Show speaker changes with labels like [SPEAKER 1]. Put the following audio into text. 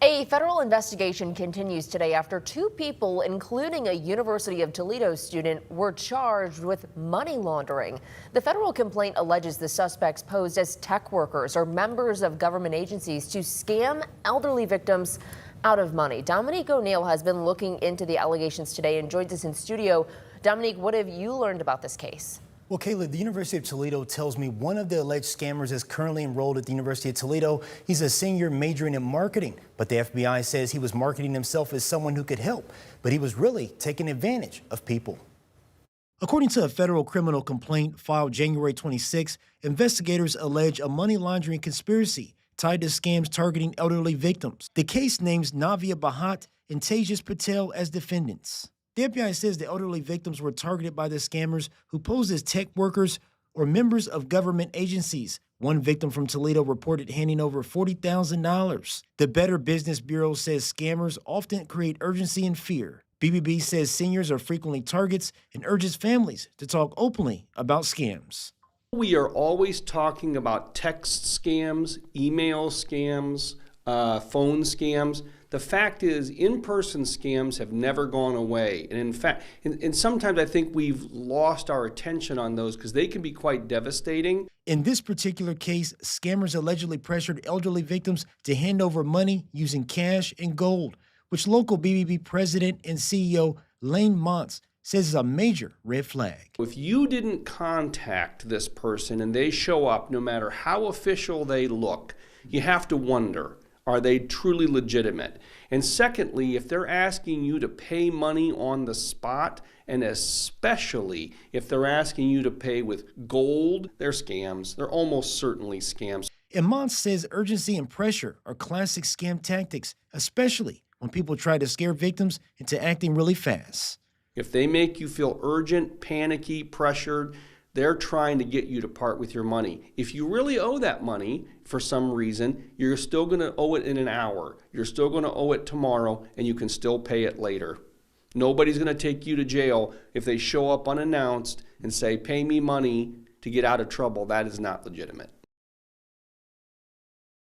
[SPEAKER 1] A federal investigation continues today after two people, including a University of Toledo student, were charged with money laundering. The federal complaint alleges the suspects posed as tech workers or members of government agencies to scam elderly victims out of money. Dominique O'Neill has been looking into the allegations today and joins us in studio. Dominique, what have you learned about this case?
[SPEAKER 2] Well, Kayla, the University of Toledo tells me one of the alleged scammers is currently enrolled at the University of Toledo. He's a senior majoring in marketing, but the FBI says he was marketing himself as someone who could help, but he was really taking advantage of people. According to a federal criminal complaint filed January 26, investigators allege a money laundering conspiracy tied to scams targeting elderly victims. The case names Navia Bhatt and Tejas Patel as defendants. The FBI says the elderly victims were targeted by the scammers who posed as tech workers or members of government agencies. One victim from Toledo reported handing over $40,000. The Better Business Bureau says scammers often create urgency and fear. BBB says seniors are frequently targets and urges families to talk openly about scams.
[SPEAKER 3] We are always talking about text scams, email scams, phone scams. The fact is, in-person scams have never gone away. And in fact, and sometimes I think we've lost our attention on those because they can be quite devastating.
[SPEAKER 2] In this particular case, scammers allegedly pressured elderly victims to hand over money using cash and gold, which local BBB president and CEO Lane Montz says is a major red flag.
[SPEAKER 3] If you didn't contact this person and they show up, no matter how official they look, you have to wonder, are they truly legitimate? And secondly, if they're asking you to pay money on the spot, and especially if they're asking you to pay with gold, they're scams. They're almost certainly scams.
[SPEAKER 2] And Montz says urgency and pressure are classic scam tactics, especially when people try to scare victims into acting really fast.
[SPEAKER 3] If they make you feel urgent, panicky, pressured, they're trying to get you to part with your money. If you really owe that money for some reason, you're still going to owe it in an hour. You're still going to owe it tomorrow, and you can still pay it later. Nobody's going to take you to jail if they show up unannounced and say, pay me money to get out of trouble. That is not legitimate.